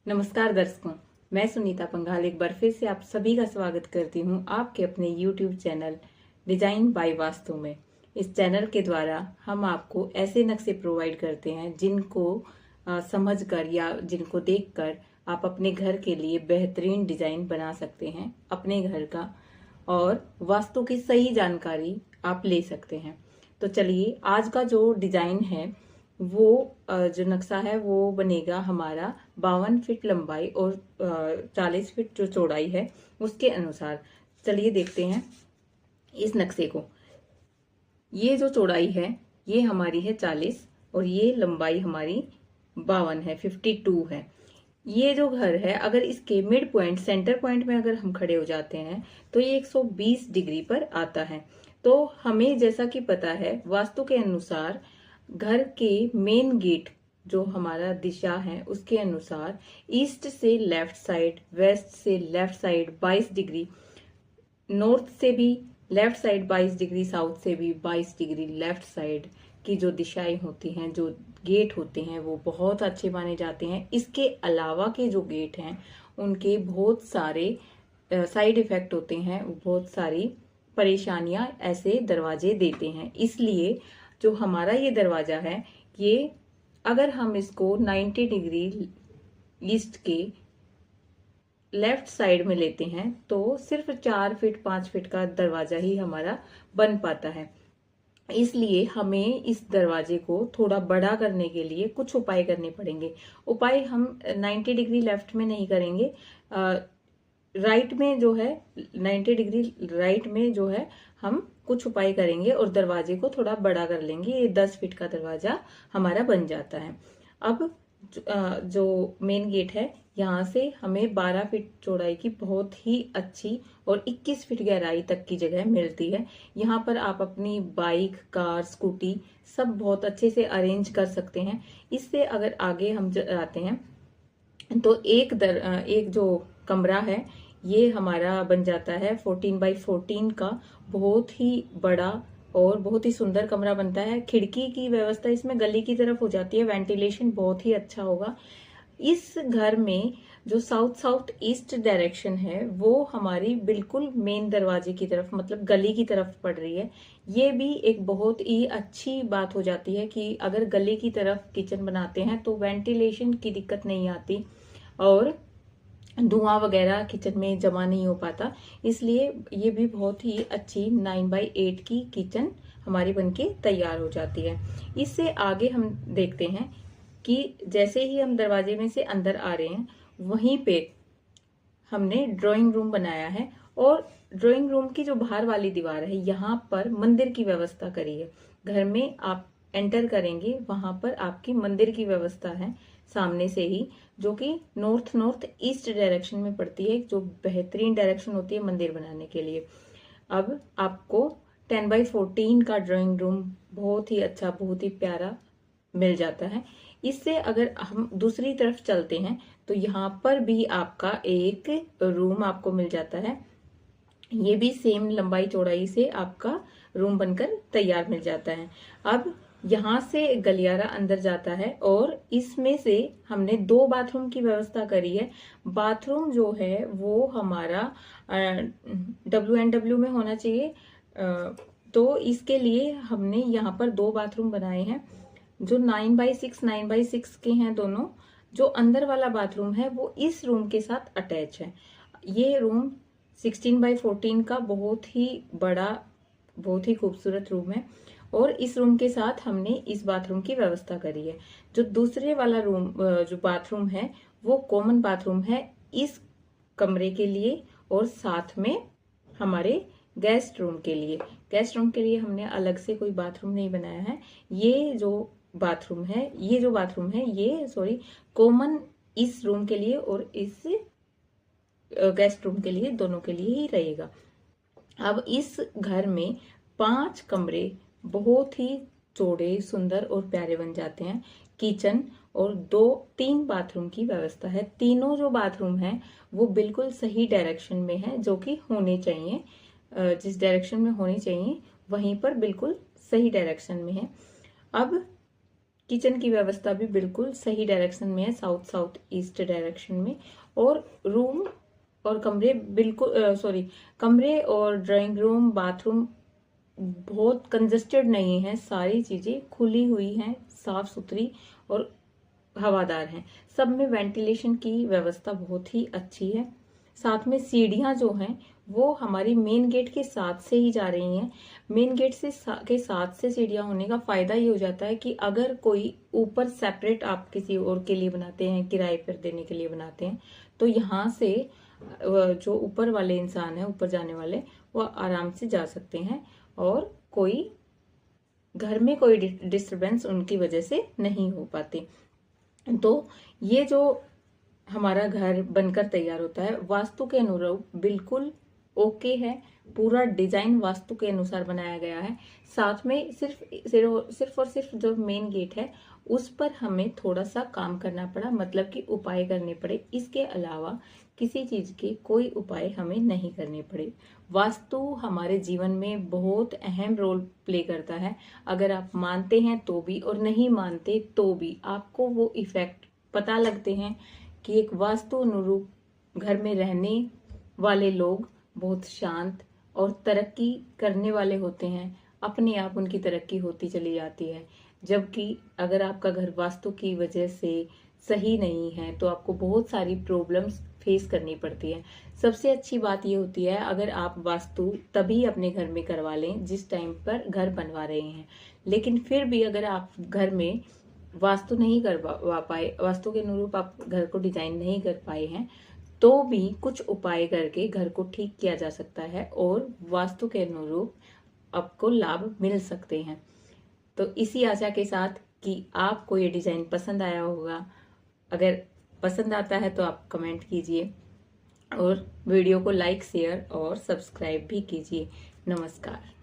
नमस्कार दर्शकों, मैं सुनीता पंघाल एक बार फिर से आप सभी का स्वागत करती हूं आपके अपने YouTube channel design by vastu में। इस चैनल के द्वारा हम आपको ऐसे नक्शे प्रोवाइड करते हैं जिनको समझकर या जिनको देखकर आप अपने घर के लिए बेहतरीन डिजाइन बना सकते हैं अपने घर का, और वास्तु की सही जानकारी आप ले सकते हैं। तो चलिए, आज का जो डिजाइन है वो जो नक्शा है वो बनेगा हमारा 52 फीट लंबाई और 40 फीट जो चौड़ाई है उसके अनुसार। चलिए देखते हैं इस नक्शे को। ये जो चौड़ाई है ये हमारी है 40 और ये लंबाई हमारी 52 है, 52 है। ये जो घर है अगर इसके मिड पॉइंट सेंटर पॉइंट में अगर हम खड़े हो जाते हैं तो ये 120 डिग्री पर आता है। तो हमें जैसा कि पता है वास्तु के अनुसार घर के मेन गेट जो हमारा दिशा है उसके अनुसार ईस्ट से लेफ्ट साइड, वेस्ट से लेफ्ट साइड 22 डिग्री, नॉर्थ से भी लेफ्ट साइड 22 डिग्री, साउथ से भी 22 डिग्री लेफ्ट साइड की जो दिशाएं होती हैं, जो गेट होते हैं वो बहुत अच्छे माने जाते हैं। इसके अलावा के जो गेट हैं उनके बहुत सारे साइड इफेक्ट होते हैं, बहुत सारी परेशानियां ऐसे दरवाजे देते हैं। इसलिए जो हमारा ये दरवाजा है ये अगर हम इसको 90 डिग्री ईस्ट के लेफ्ट साइड में लेते हैं तो सिर्फ 4 फीट 5 फीट का दरवाजा ही हमारा बन पाता है। इसलिए हमें इस दरवाजे को थोड़ा बड़ा करने के लिए कुछ उपाय करने पड़ेंगे। उपाय हम 90 डिग्री लेफ्ट में नहीं करेंगे, राइट में जो है 90 डिग्री राइट में जो है हम कुछ उपाय करेंगे और दरवाजे को थोड़ा बड़ा कर लेंगे। ये 10 फीट का दरवाजा हमारा बन जाता है। अब जो मेन गेट है यहाँ से हमें 12 फीट चौड़ाई की बहुत ही अच्छी और 21 फीट गहराई तक की जगह मिलती है। यहाँ पर आप अपनी बाइक, कार, स्कूटी सब बहुत अच्छे से अरेंज कर सकते हैं। इससे अगर आगे हम आते हैं तो एक जो कमरा है ये हमारा बन जाता है 14x14 का, बहुत ही बड़ा और बहुत ही सुंदर कमरा बनता है। खिड़की की व्यवस्था इसमें गली की तरफ हो जाती है, वेंटिलेशन बहुत ही अच्छा होगा। इस घर में जो साउथ साउथ ईस्ट डायरेक्शन है वो हमारी बिल्कुल मेन दरवाजे की तरफ, मतलब गली की तरफ पड़ रही है। ये भी एक बहुत ही अच्छी बात हो जाती है कि अगर गली की तरफ किचन बनाते हैं तो वेंटिलेशन की दिक्कत नहीं आती और धुआं वगैरह किचन में जमा नहीं हो पाता। इसलिए ये भी बहुत ही अच्छी 9x8 की किचन हमारी बनके तैयार हो जाती है। इससे आगे हम देखते हैं कि जैसे ही हम दरवाजे में से अंदर आ रहे हैं वहीं पे हमने ड्राइंग रूम बनाया है और ड्राइंग रूम की जो बाहर वाली दीवार है यहाँ पर मंदिर की व्यवस्था करी है। घर में आप एंटर करेंगे वहां पर आपकी मंदिर की व्यवस्था है सामने से ही, जो कि नॉर्थ नॉर्थ ईस्ट डायरेक्शन में पड़ती है, जो बेहतरीन डायरेक्शन होती है मंदिर बनाने के लिए। अब आपको 10x14 का ड्राइंग रूम बहुत ही अच्छा, बहुत ही प्यारा मिल जाता है। इससे अगर हम दूसरी तरफ चलते हैं तो यहाँ पर भी आपका एक रूम आपको मिल जाता है। ये भी सेम लंबाई चौड़ाई से आपका रूम बनकर तैयार मिल जाता है। अब यहाँ से गलियारा अंदर जाता है और इसमें से हमने 2 बाथरूम की व्यवस्था करी है। बाथरूम जो है वो हमारा WNW में होना चाहिए। तो इसके लिए हमने यहाँ पर 2 बाथरूम बनाए हैं जो 9x6 के हैं दोनों। जो अंदर वाला बाथरूम है वो इस रूम के साथ अटैच है। ये रूम 16x14 का बहुत ही बड़ा, बहुत ही खूबसूरत रूम है और इस रूम के साथ हमने इस बाथरूम की व्यवस्था करी है। जो दूसरे वाला रूम जो बाथरूम है वो कॉमन बाथरूम है इस कमरे के लिए और साथ में हमारे गेस्ट रूम के लिए। गेस्ट रूम के लिए हमने अलग से कोई बाथरूम नहीं बनाया है। ये जो बाथरूम है ये कॉमन इस रूम के लिए और इस गेस्ट रूम के लिए, दोनों के लिए ही रहेगा। अब इस घर में 5 कमरे बहुत ही चौड़े, सुंदर और प्यारे बन जाते हैं। किचन और 3 बाथरूम की व्यवस्था है। तीनों जो बाथरूम हैं वो बिल्कुल सही डायरेक्शन में है, जो कि होने चाहिए, जिस डायरेक्शन में होनी चाहिए वहीं पर बिल्कुल सही डायरेक्शन में है। अब किचन की व्यवस्था भी बिल्कुल सही डायरेक्शन में है, साउथ साउथ ईस्ट डायरेक्शन में। और रूम और कमरे बिल्कुल कमरे और ड्राइंग रूम बाथरूम बहुत कंजस्टेड नहीं है, सारी चीजें खुली हुई हैं, साफ सुथरी और हवादार हैं। सब में वेंटिलेशन की व्यवस्था बहुत ही अच्छी है। साथ में सीढ़ियां जो हैं वो हमारी मेन गेट के साथ से ही जा रही हैं। मेन गेट के साथ से सीढ़ियां होने का फायदा ये हो जाता है कि अगर कोई ऊपर सेपरेट आप किसी और के लिए बनाते हैं, किराए पर देने के लिए बनाते हैं, तो यहाँ से जो ऊपर वाले इंसान है, ऊपर जाने वाले, वो आराम से जा सकते हैं और कोई घर में कोई डिस्टरबेंस उनकी वजह से नहीं हो पाती। तो ये जो हमारा घर बनकर तैयार होता है वास्तु के अनुरूप बिल्कुल ओके है। पूरा डिजाइन वास्तु के अनुसार बनाया गया है। साथ में सिर्फ और सिर्फ जो मेन गेट है उस पर हमें थोड़ा सा काम करना पड़ा, मतलब कि उपाय करने पड़े। इसके अलावा किसी चीज के कोई उपाय हमें नहीं करने पड़े। वास्तु हमारे जीवन में बहुत अहम रोल प्ले करता है। अगर आप मानते हैं तो भी और नहीं मानते तो भी आपको वो इफेक्ट पता लगते हैं कि एक वास्तु अनुरूप घर में रहने वाले लोग बहुत शांत और तरक्की करने वाले होते हैं। अपने आप उनकी तरक्की होती चली जाती है। जबकि अगर आपका घर वास्तु की वजह से सही नहीं है तो आपको बहुत सारी प्रॉब्लम्स फेस करनी पड़ती है। सबसे अच्छी बात ये होती है अगर आप वास्तु तभी अपने घर में करवा लें जिस टाइम पर घर बनवा रहे हैं। लेकिन फिर भी अगर आप घर में वास्तु नहीं करवा पाए, वास्तु के अनुरूप आप घर को डिजाइन नहीं कर पाए हैं, तो भी कुछ उपाय करके घर को ठीक किया जा सकता है और वास्तु के अनुरूप आपको लाभ मिल सकते हैं। तो इसी आशा के साथ कि आपको ये डिजाइन पसंद आया होगा। अगर पसंद आता है तो आप कमेंट कीजिए और वीडियो को लाइक, शेयर और सब्सक्राइब भी कीजिए। नमस्कार।